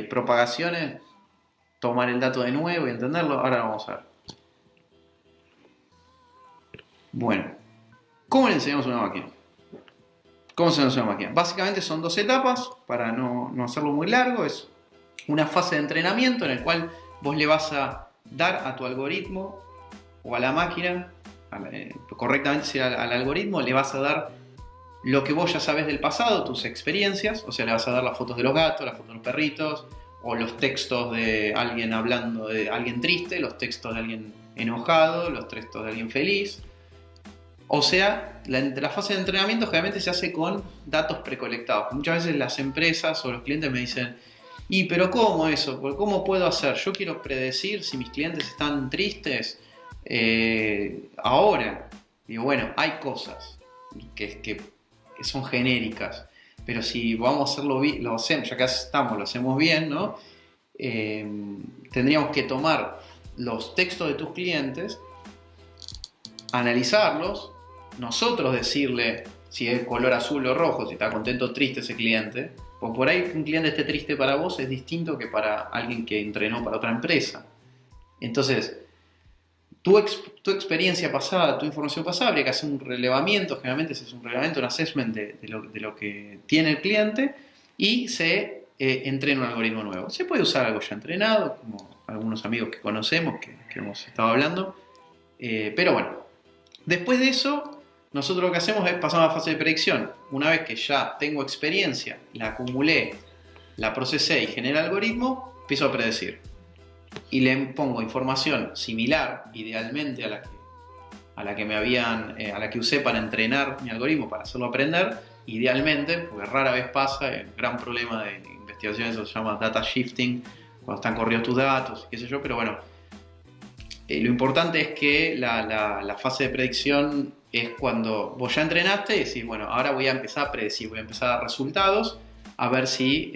propagaciones tomar el dato de nuevo y entenderlo. Ahora lo vamos a ver. Bueno, ¿cómo le enseñamos a una máquina? ¿Cómo se enseña a una máquina? Básicamente son 2 etapas, para no hacerlo muy largo. Es una fase de entrenamiento en el cual vos le vas a dar a tu algoritmo o a la máquina, correctamente si al algoritmo le vas a dar lo que vos ya sabés del pasado, tus experiencias, o sea, le vas a dar las fotos de los gatos, las fotos de los perritos, o los textos de alguien hablando de alguien triste, los textos de alguien enojado, los textos de alguien feliz. O sea, la fase de entrenamiento generalmente se hace con datos precolectados. Muchas veces las empresas o los clientes me dicen, pero ¿cómo eso? ¿Cómo puedo hacer? Yo quiero predecir si mis clientes están tristes ahora. Digo, bueno, hay cosas que son genéricas, pero si vamos a hacerlo bien, lo hacemos, ya que lo hacemos bien, ¿no? Tendríamos que tomar los textos de tus clientes, analizarlos, nosotros decirle si es color azul o rojo, si está contento o triste ese cliente. Pues por ahí que un cliente esté triste para vos es distinto que para alguien que entrenó para otra empresa. Entonces, tu experiencia pasada, tu información pasada, habría que hacer un relevamiento, generalmente se hace un relevamiento, un assessment de lo que tiene el cliente y se entrena un algoritmo nuevo. Se puede usar algo ya entrenado, como algunos amigos que conocemos, que hemos estado hablando, pero bueno, después de eso, nosotros lo que hacemos es pasar a la fase de predicción. Una vez que ya tengo experiencia, la acumulé, la procesé y generé el algoritmo, empiezo a predecir. Y le pongo información similar, idealmente a la que usé para entrenar mi algoritmo, para hacerlo aprender, idealmente, porque rara vez pasa, el gran problema de investigación eso se llama data shifting, cuando están corridos tus datos, qué sé yo, pero bueno, lo importante es que la fase de predicción es cuando vos ya entrenaste y decís, bueno, ahora voy a empezar a predecir, voy a empezar a dar resultados, a ver si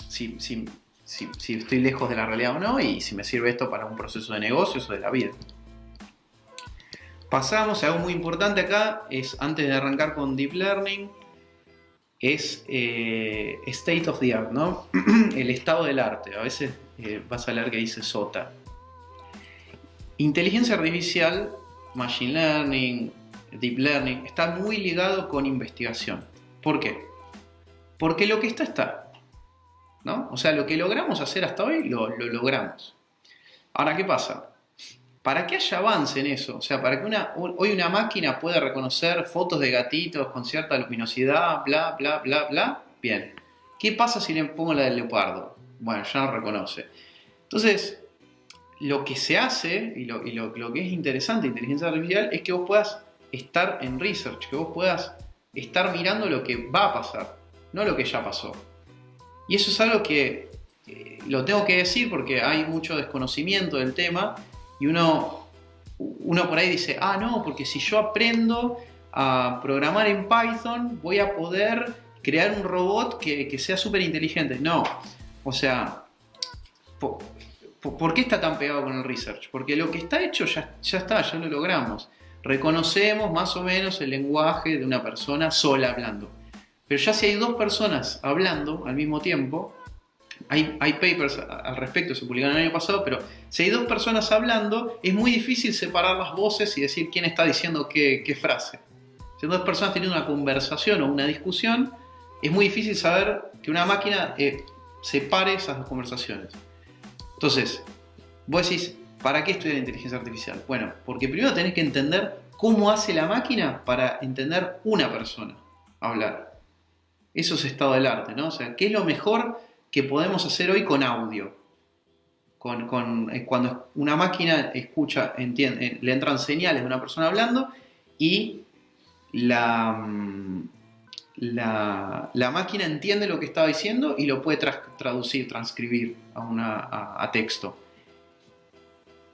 estoy lejos de la realidad o no y si me sirve esto para un proceso de negocios o de la vida. Pasamos a algo muy importante acá, es antes de arrancar con Deep Learning, es State of the Art, ¿no? El estado del arte. A veces vas a leer que dice SOTA. Inteligencia artificial, Machine Learning, Deep Learning, está muy ligado con investigación. ¿Por qué? Porque lo que está, ¿no? O sea, lo que logramos hacer hasta hoy, lo logramos. Ahora, ¿qué pasa? Para que haya avance en eso, o sea, para que hoy una máquina pueda reconocer fotos de gatitos con cierta luminosidad, bla, bla, bla, bla, bien. ¿Qué pasa si le pongo la del leopardo? Bueno, ya no reconoce. Entonces, lo que se hace, y lo que es interesante de inteligencia artificial, es que vos puedas estar en research, que vos puedas estar mirando lo que va a pasar, no lo que ya pasó. Y eso es algo que lo tengo que decir porque hay mucho desconocimiento del tema y uno por ahí dice, no, porque si yo aprendo a programar en Python voy a poder crear un robot que sea súper inteligente. No, o sea, ¿por qué está tan pegado con el research? Porque lo que está hecho ya está, ya lo logramos. Reconocemos más o menos el lenguaje de una persona sola hablando. Pero ya si hay 2 personas hablando al mismo tiempo, hay papers al respecto, se publicaron el año pasado, pero si hay 2 personas hablando, es muy difícil separar las voces y decir quién está diciendo qué frase. Si hay 2 personas teniendo una conversación o una discusión, es muy difícil saber que una máquina separe esas 2 conversaciones. Entonces, vos decís, ¿para qué estudiar inteligencia artificial? Bueno, porque primero tenés que entender cómo hace la máquina para entender una persona hablar. Eso es estado del arte, ¿no? O sea, ¿qué es lo mejor que podemos hacer hoy con audio? Cuando una máquina escucha, entiende, le entran señales de una persona hablando y la máquina entiende lo que estaba diciendo y lo puede traducir, transcribir a texto.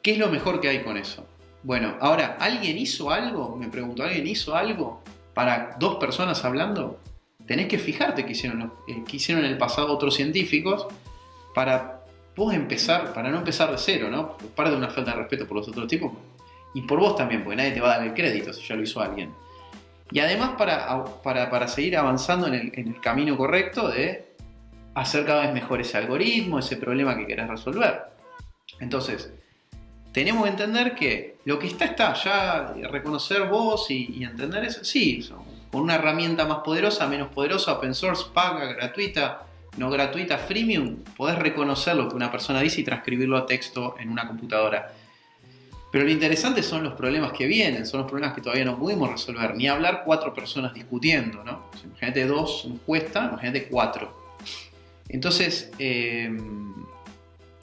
¿Qué es lo mejor que hay con eso? Bueno, ahora, ¿alguien hizo algo? Me pregunto, ¿alguien hizo algo para 2 personas hablando? Tenés que fijarte qué hicieron en el pasado otros científicos para vos empezar, para no empezar de cero, ¿no? Para de una falta de respeto por los otros tipos y por vos también, porque nadie te va a dar el crédito si ya lo hizo alguien. Y además para seguir avanzando en el camino correcto de hacer cada vez mejor ese algoritmo, ese problema que querés resolver. Entonces, tenemos que entender que lo que está, ya reconocer vos y entender eso, sí, con una herramienta más poderosa, menos poderosa, open source, paga, gratuita, no gratuita, freemium, podés reconocer lo que una persona dice y transcribirlo a texto en una computadora. Pero lo interesante son los problemas que vienen, son los problemas que todavía no pudimos resolver, ni hablar 4 personas discutiendo, ¿no? O sea, imagínate 2 nos cuesta, imagínate 4. Entonces,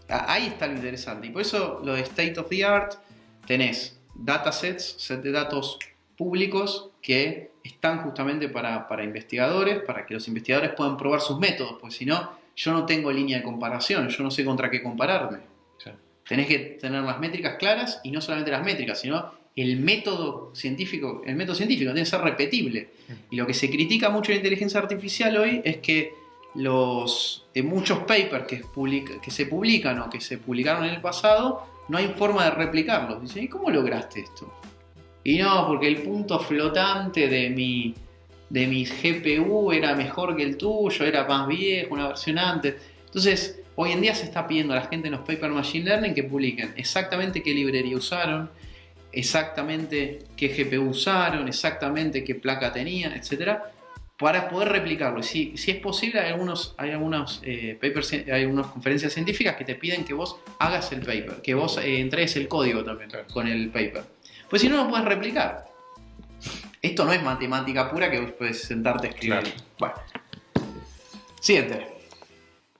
ahí está lo interesante. Y por eso lo de State of the Art, tenés datasets, set de datos públicos que están justamente para investigadores, para que los investigadores puedan probar sus métodos, porque si no, yo no tengo línea de comparación, yo no sé contra qué compararme. Sí. Tenés que tener las métricas claras y no solamente las métricas, sino el método científico tiene que ser repetible. Y lo que se critica mucho en la inteligencia artificial hoy es que muchos papers que se publican o que se publicaron en el pasado, no hay forma de replicarlos. Dicen, ¿y cómo lograste esto? Y no, porque el punto flotante de mi GPU era mejor que el tuyo, era más viejo, una versión antes. Entonces, hoy en día se está pidiendo a la gente en los papers Machine Learning que publiquen exactamente qué librería usaron, exactamente qué GPU usaron, exactamente qué placa tenían, etcétera, para poder replicarlo. Y si es posible, hay algunos papers, hay algunas conferencias científicas que te piden que vos hagas el paper, que vos entregues el código también con el paper. Pues si no, lo puedes replicar. Esto no es matemática pura que vos podés sentarte a escribir. Claro. Bueno. Siguiente.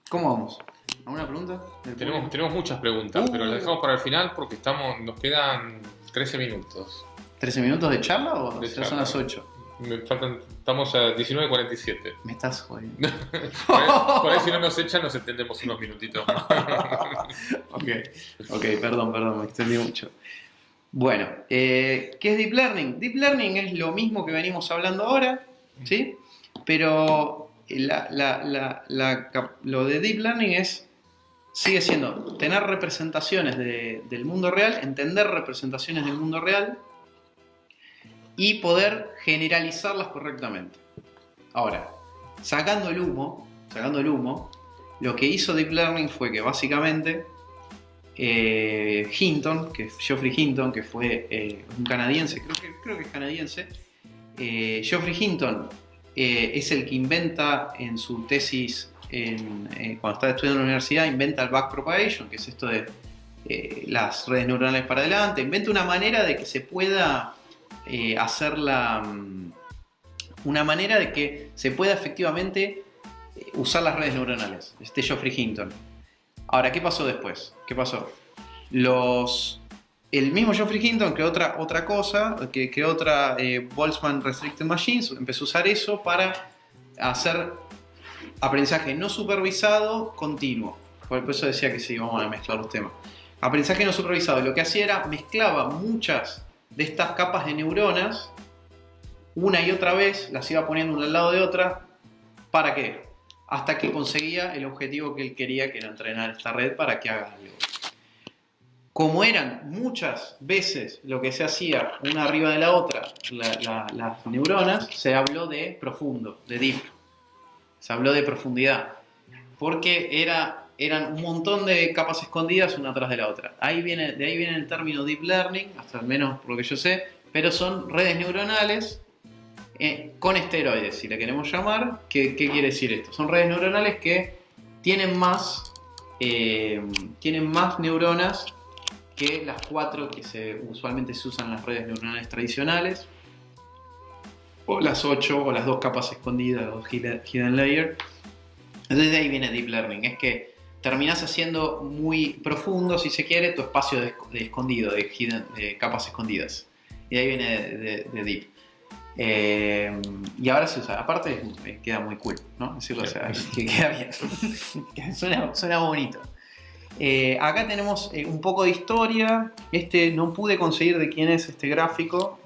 ¿Cómo vamos? ¿Alguna pregunta? Tenemos muchas preguntas, pero las dejamos para el final porque nos quedan 13 minutos. ¿13 minutos de charla o De ya charla. son las 8? Estamos a 19:47. Me estás jodiendo. Por ahí si no nos echan nos extendemos unos minutitos más. Ok, perdón, me extendí mucho. Bueno, ¿qué es Deep Learning? Deep Learning es lo mismo que venimos hablando ahora, ¿sí? Pero lo de Deep Learning sigue siendo tener representaciones del mundo real, entender representaciones del mundo real y poder generalizarlas correctamente. Ahora, sacando el humo, lo que hizo Deep Learning fue que básicamente Geoffrey Hinton, que fue un canadiense, creo que es canadiense, Geoffrey Hinton es el que inventa en su tesis, cuando estaba estudiando en la universidad, inventa el backpropagation, que es esto de las redes neuronales para adelante, inventa una manera de que se pueda una manera de que se pueda efectivamente usar las redes neuronales, Geoffrey Hinton. Ahora, ¿qué pasó después? ¿Qué pasó? El mismo Geoffrey Hinton creó otra cosa, que creó otra Boltzmann Restricted Machines, empezó a usar eso para hacer aprendizaje no supervisado continuo. Por eso decía que sí, vamos a mezclar los temas. Aprendizaje no supervisado, lo que hacía era mezclaba muchas de estas capas de neuronas una y otra vez, las iba poniendo una al lado de otra. ¿Para qué? Hasta que conseguía el objetivo que él quería, que era entrenar esta red para que haga algo. Como eran muchas veces lo que se hacía una arriba de la otra, las neuronas, se habló de profundo, de deep. Se habló de profundidad. Porque eran un montón de capas escondidas una tras de la otra. De ahí viene el término deep learning, hasta al menos por lo que yo sé, pero son redes neuronales con esteroides, si le queremos llamar. ¿Qué quiere decir esto? Son redes neuronales que tienen más neuronas que las 4 que usualmente se usan en las redes neuronales tradicionales, o las 8 o las 2 capas escondidas, los hidden layer. Entonces de ahí viene deep learning, es que terminás haciendo muy profundo, si se quiere, tu espacio de escondido, de capas escondidas. Y de ahí viene de deep. Y ahora se usa. Aparte, queda muy cool, ¿no? Decirlo, o sea, que queda bien. suena bonito. Acá tenemos un poco de historia. No pude conseguir de quién es este gráfico,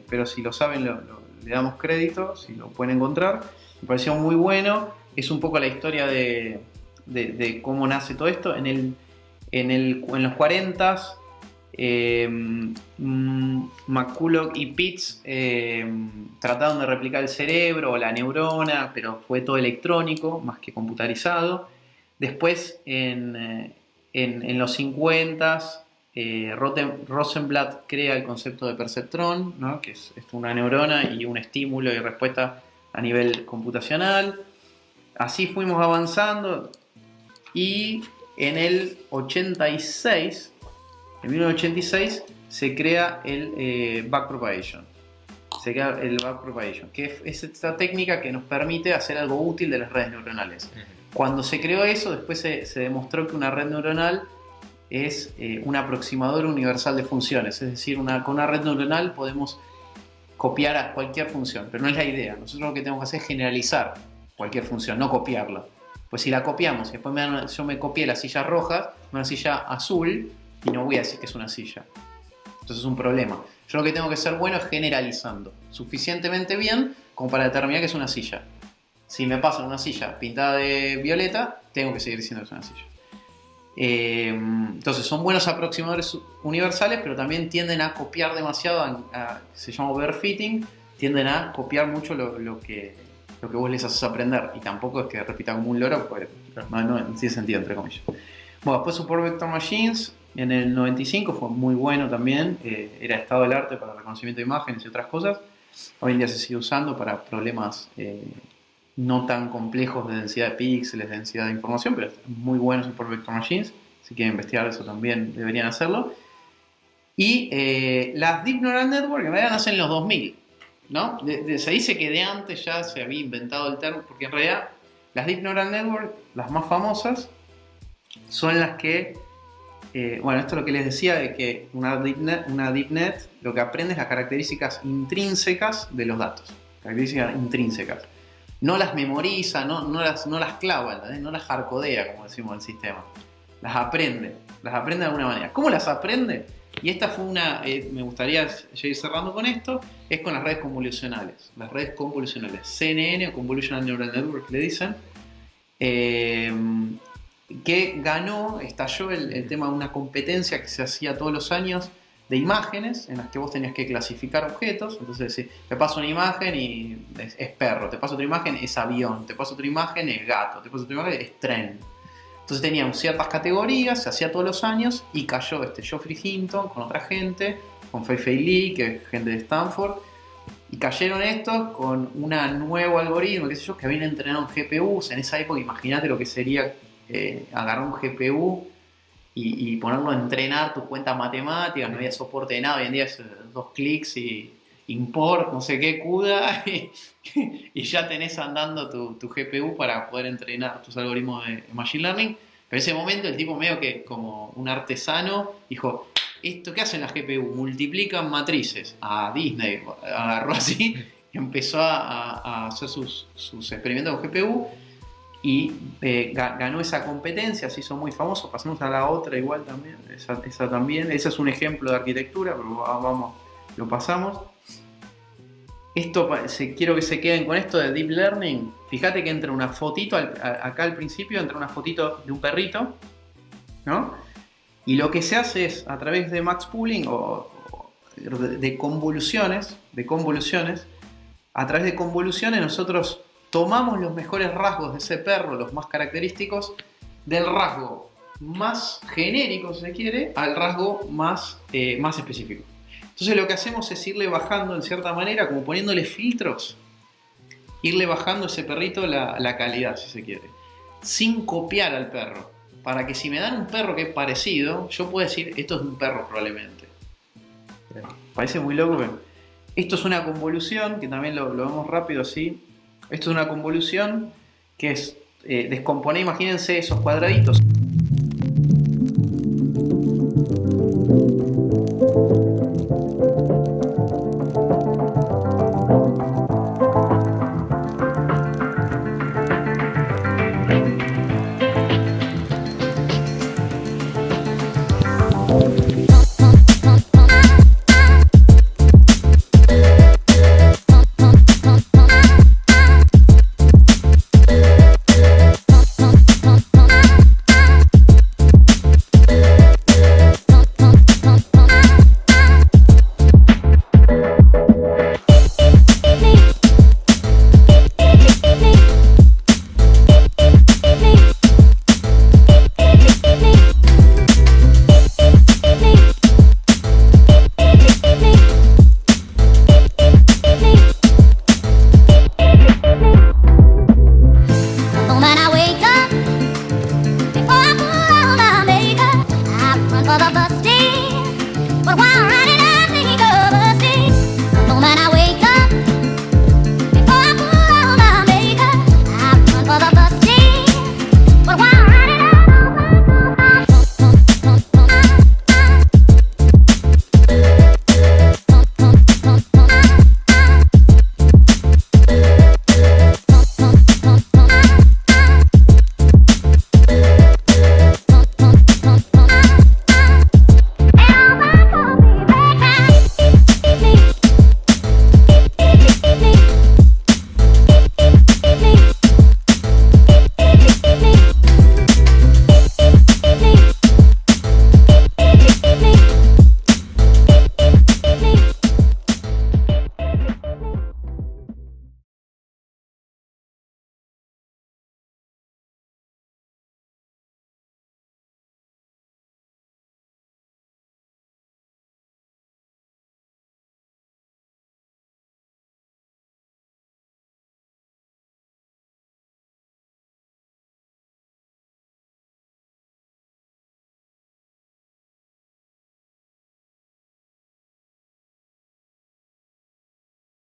pero si lo saben le damos crédito, si lo pueden encontrar. Me pareció muy bueno. Es un poco la historia de cómo nace todo esto. En los 40s, McCulloch y Pitts trataron de replicar el cerebro o la neurona, pero fue todo electrónico, más que computarizado. Después, en los 50s, Rosenblatt crea el concepto de perceptrón, ¿no? Que es una neurona y un estímulo y respuesta a nivel computacional. Así fuimos avanzando y en el 86, en 1986, se crea el backpropagation. Se crea el backpropagation, que es esta técnica que nos permite hacer algo útil de las redes neuronales. Cuando se creó eso, después se demostró que una red neuronal es un aproximador universal de funciones. Es decir, con una red neuronal podemos copiar a cualquier función, pero no es la idea. Nosotros lo que tenemos que hacer es generalizar cualquier función, no copiarla. Pues si la copiamos y después yo me copié la silla roja, una silla azul, y no voy a decir que es una silla. Entonces es un problema. Yo lo que tengo que ser bueno es generalizando suficientemente bien como para determinar que es una silla. Si me pasan una silla pintada de violeta, tengo que seguir diciendo que es una silla. Entonces son buenos aproximadores universales, pero también tienden a copiar demasiado, se llama overfitting, tienden a copiar mucho lo que vos les haces aprender, y tampoco es que repita como un loro, porque no tiene sentido, entre comillas. Bueno, después Support Vector Machines en el 95 fue muy bueno también, era estado del arte para reconocimiento de imágenes y otras cosas. Hoy en día se sigue usando para problemas no tan complejos de densidad de píxeles, de densidad de información, pero es muy bueno Support Vector Machines. Si quieren investigar eso también deberían hacerlo. Y las Deep Neural Network en realidad nacen en los 2000, ¿no? Se dice que de antes ya se había inventado el término, porque en realidad las Deep Neural Network, las más famosas, son las que, bueno, esto es lo que les decía, de que una Deep Net lo que aprende es las características intrínsecas de los datos. Características intrínsecas. No las memoriza, no las clava, ¿entendés? No las hardcodea, como decimos en el sistema. Las aprende de alguna manera. ¿Cómo las aprende? Y esta fue me gustaría ya ir cerrando con esto, es con las redes convolucionales. Las redes convolucionales, CNN o Convolutional Neural Network le dicen, que estalló el tema de una competencia que se hacía todos los años de imágenes en las que vos tenías que clasificar objetos. Entonces, te paso una imagen y es perro, te paso otra imagen, es avión, te paso otra imagen, es gato, te paso otra imagen, es tren. Entonces teníamos ciertas categorías, se hacía todos los años, y cayó Geoffrey Hinton con otra gente, con Fei-Fei Li, que es gente de Stanford, y cayeron estos con un nuevo algoritmo, qué sé yo, que habían entrenado en GPUs. En esa época, imagínate lo que sería agarrar un GPU y ponerlo a entrenar tus cuentas matemáticas. No había soporte de nada. Hoy en día es 2 clics y import, no sé qué, CUDA, y ya tenés andando tu GPU para poder entrenar tus algoritmos de Machine Learning. Pero en ese momento el tipo medio que como un artesano dijo, ¿esto qué hacen las GPU? Multiplican matrices. A Disney agarró así y empezó a hacer sus experimentos con GPU. Y ganó esa competencia, se hizo muy famoso. Pasamos a la otra igual también, esa también. Ese es un ejemplo de arquitectura, pero vamos, lo pasamos. Esto, quiero que se queden con esto de Deep Learning. Fíjate que entra una fotito, acá al principio entra una fotito de un perrito, ¿no? Y lo que se hace es, a través de max pooling o de convoluciones, a través de convoluciones nosotros tomamos los mejores rasgos de ese perro, los más característicos, del rasgo más genérico, si se quiere, al rasgo más específico. Entonces lo que hacemos es irle bajando, en cierta manera, como poniéndole filtros, irle bajando a ese perrito la calidad, si se quiere, sin copiar al perro, para que si me dan un perro que es parecido, yo pueda decir, esto es un perro probablemente. Parece muy loco, pero esto es una convolución, que también lo vemos rápido así. Esto es una convolución que es descomponer, imagínense esos cuadraditos.